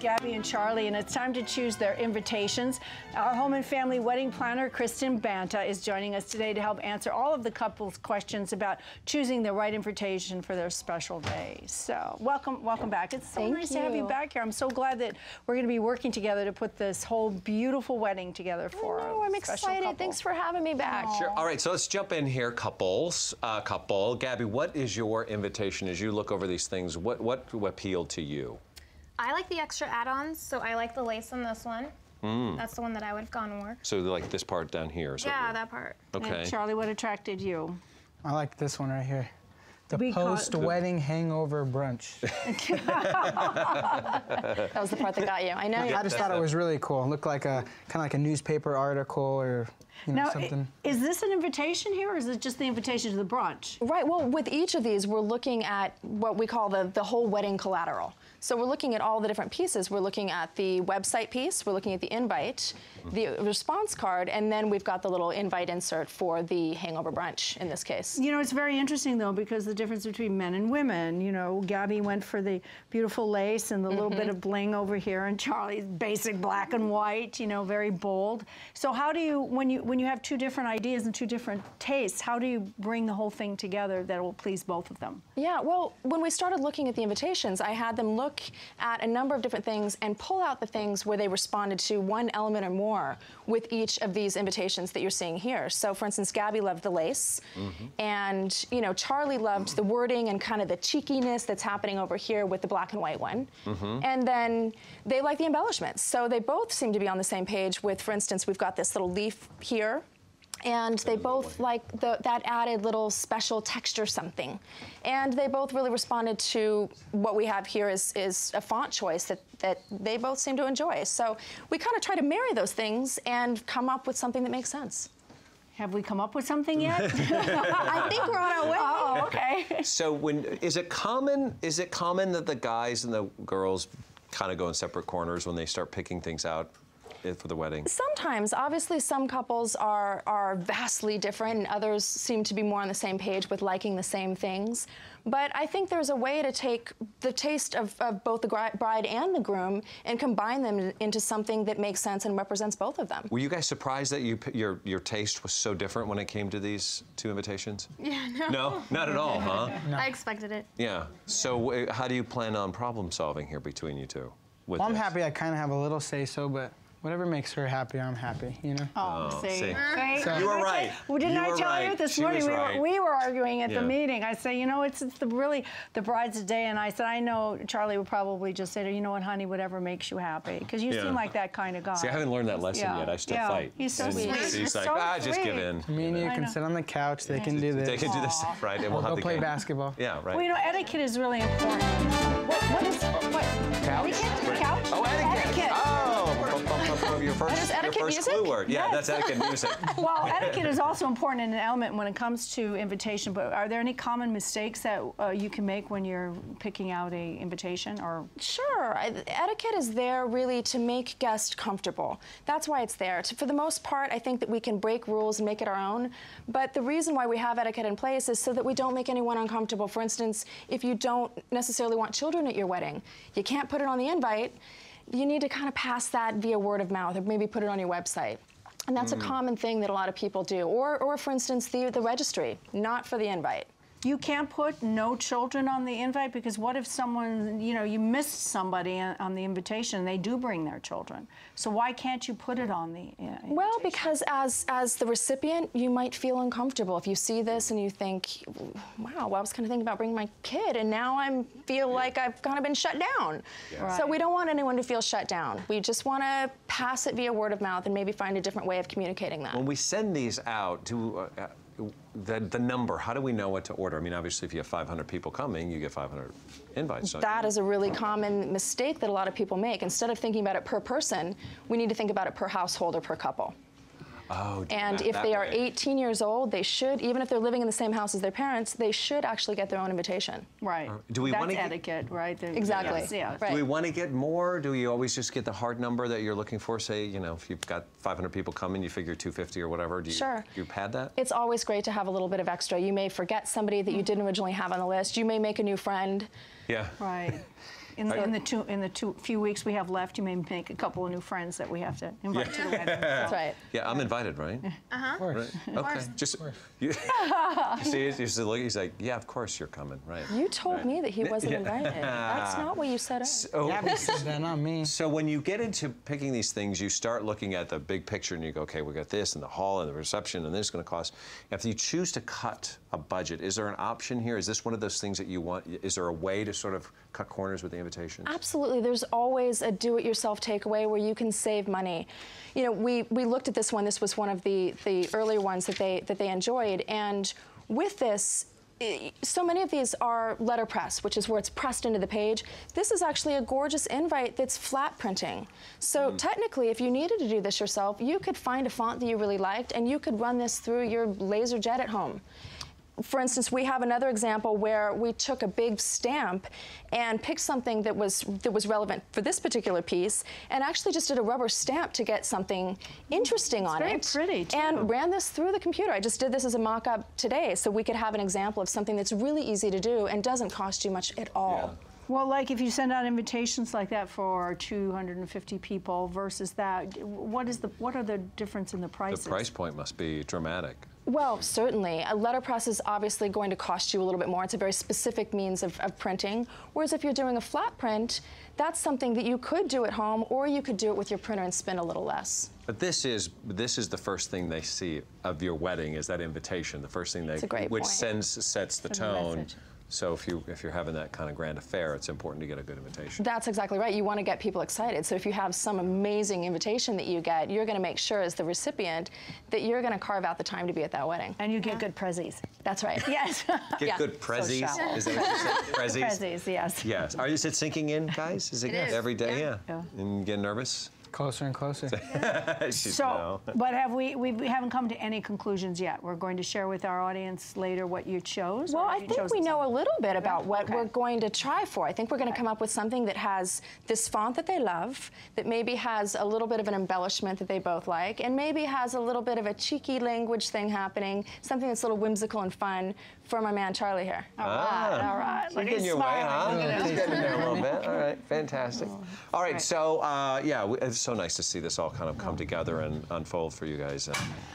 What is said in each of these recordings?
Gabi and Charlie, and it's time to choose their invitations. Our home and family wedding planner, Kristin Banta, is joining us today to help answer all of the couple's questions about choosing the right invitation for their special day. So, welcome back. It's so nice to have you back here. I'm so glad that we're going to be working together to put this whole beautiful wedding together for our I'm excited. couple. Thanks for having me back. Sure. All right, so let's jump in here, couple. Gabi, what is your invitation as you look over these things? What appealed to you? I like the extra add-ons, so I like the lace on this one. That's the one that I would have gone for. So like this part down here? Yeah, that part. Okay. And Charlie, what attracted you? I like this one right here. The post-wedding hangover brunch. That was the part that got you. I know. I just thought it was really cool. It looked like kind of like a newspaper article or something. Is this an invitation here, or is it just the invitation to the brunch? Right. Well, with each of these, we're looking at what we call the whole wedding collateral. So we're looking at all the different pieces. We're looking at the website piece. We're looking at the invite, the response card, and then we've got the little invite insert for the hangover brunch in this case. You know, it's very interesting though, because the difference between men and women. You know, Gabi went for the beautiful lace and the little bit of bling over here, and Charlie's basic black and white. You know, very bold. So how do you, when you have two different ideas and two different tastes, how do you bring the whole thing together that will please both of them? Yeah. Well, when we started looking at the invitations, I had them look at a number of different things and pull out the things where they responded to one element or more with each of these invitations that you're seeing here. So, for instance, Gabi loved the lace, and Charlie loved the wording and kind of the cheekiness that's happening over here with the black and white one. And then they like the embellishments. So they both seem to be on the same page with, for instance, we've got this little leaf here. And they both like that added little special texture something. And they both really responded to what we have here is a font choice that they both seem to enjoy. So we kind of try to marry those things and come up with something that makes sense. Have we come up with something yet? I think we're on our way. Oh, okay. So is it common that the guys and the girls kind of go in separate corners when they start picking things out for the wedding? Sometimes. Obviously, some couples are vastly different, and others seem to be more on the same page with liking the same things. But I think there's a way to take the taste of both the bride and the groom and combine them into something that makes sense and represents both of them. Were you guys surprised that your taste was so different when it came to these two invitations? Yeah, no. No? Not at all, huh? No. I expected it. Yeah. So how do you plan on problem solving here between you two? Well, I'm happy I kind of have a little say-so, but whatever makes her happy, I'm happy, Oh, see. So you were right. Well, didn't I tell you this morning? We were arguing at the meeting. I say, it's really the bride's day, and I said, I know Charlie would probably just say to her, you know what, honey, whatever makes you happy, because you seem like that kind of guy. See, I haven't learned that lesson yet. I still fight. He's so sweet. He's like, just give in. Me and you can sit on the couch. They can do this. They can do this, right? And we'll have go the play game. basketball. Yeah, right. Well, etiquette is really important. What is couch? Etiquette? Couch? Oh, etiquette. Oh, your first clue word. Yeah, that's etiquette music. Well, etiquette is also important in an element when it comes to invitation, but are there any common mistakes that you can make when you're picking out a invitation? Or Sure. Etiquette is there really to make guests comfortable. That's why it's there. For the most part, I think that we can break rules and make it our own, but the reason why we have etiquette in place is so that we don't make anyone uncomfortable. For instance, if you don't necessarily want children at your wedding, you can't put it on the invite. You need to kind of pass that via word of mouth, or maybe put it on your website. And that's a common thing that a lot of people do. Or for instance, the registry, not for the invite. you can't put no children on the invite, because what if someone, you missed somebody on the invitation and they do bring their children? So why can't you put it on the invitation? Well, because as the recipient, you might feel uncomfortable if you see this and you think, wow, well, I was kind of thinking about bringing my kid, and now I feel like I've kind of been shut down. Yeah. Right. So we don't want anyone to feel shut down. We just want to pass it via word of mouth and maybe find a different way of communicating that. When we send these out to the number, how do we know what to order? I mean, obviously, if you have 500 people coming, you get 500 invites. That is a really common mistake that a lot of people make. Instead of thinking about it per person, we need to think about it per household or per couple. Oh, and if they are 18 years old, they should, even if they're living in the same house as their parents, they should actually get their own invitation. Right. Do we want to etiquette, right? Exactly. Yes, yes. Right. Do we want to get more? Do you always just get the hard number that you're looking for? Say, if you've got 500 people coming, you figure 250 or whatever. Do you pad that? It's always great to have a little bit of extra. You may forget somebody that you didn't originally have on the list. You may make a new friend. Yeah. Right. In the few weeks we have left, you may make a couple of new friends that we have to invite to the wedding. That's right. Yeah, I'm invited, right? Of course. Right. Okay. Just you see, he's like, yeah, of course you're coming, right? You told me that he wasn't invited. That's not what you said up. So, Gabi said that, not me. so when you get into picking these things, you start looking at the big picture and you go, okay, we got this and the hall and the reception and this is going to cost. If you choose to cut a budget, is there an option here? Is this one of those things that you want? Is there a way to sort of cut corners with the invitations? Absolutely. There's always a do-it-yourself takeaway where you can save money. You know, we looked at this one. This was one of the earlier ones that they enjoyed. And with this, so many of these are letterpress, which is where it's pressed into the page. This is actually a gorgeous invite that's flat printing. So technically, if you needed to do this yourself, you could find a font that you really liked, and you could run this through your LaserJet at home. For instance, we have another example where we took a big stamp and picked something that was relevant for this particular piece, and actually just did a rubber stamp to get something interesting on it. Very pretty, too. And ran this through the computer. I just did this as a mock-up today, so we could have an example of something that's really easy to do and doesn't cost you much at all. Yeah. Well, like if you send out invitations like that for 250 people versus that, what are the difference in the prices? The price point must be dramatic. Well, certainly. A letterpress is obviously going to cost you a little bit more. It's a very specific means of printing. Whereas if you're doing a flat print, that's something that you could do at home, or you could do it with your printer and spend a little less. But this is the first thing they see of your wedding is that invitation. The first thing which sets the tone. Message. So if you're having that kind of grand affair, it's important to get a good invitation. That's exactly right. You want to get people excited. So if you have some amazing invitation that you get, you're going to make sure as the recipient that you're going to carve out the time to be at that wedding. And you get good prezzies. That's right. Yes. Get good prezzies. shallow. Is that what you said? Prezzies? Prezzies, yes. Yes. Is it sinking in, guys? Is it every day? Yeah. And getting nervous? Closer and closer. So, but we haven't come to any conclusions yet. We're going to share with our audience later what you chose. Well, I think we know a little bit about what Okay. we're going to try for. I think we're going to come up with something that has this font that they love, that maybe has a little bit of an embellishment that they both like, and maybe has a little bit of a cheeky language thing happening, something that's a little whimsical and fun for my man Charlie here. All right. You're getting your way, huh? It's getting there a little bit. All right, fantastic. All right, so it's so nice to see this all kind of come together and unfold for you guys.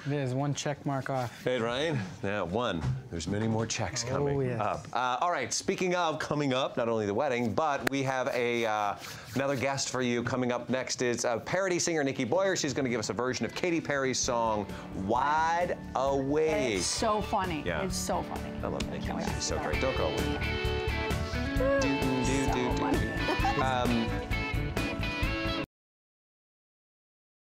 There's one check mark off. Hey, Ryan. Yeah, one. There's many more checks coming yes. up. All right, speaking of coming up, not only the wedding, but we have another guest for you coming up next. Is parody singer Nikki Boyer. She's going to give us a version of Katy Perry's song "Wide Awake." It's so funny. Yeah. It's so funny. I love Nikki. She's so great. Don't go away. So funny.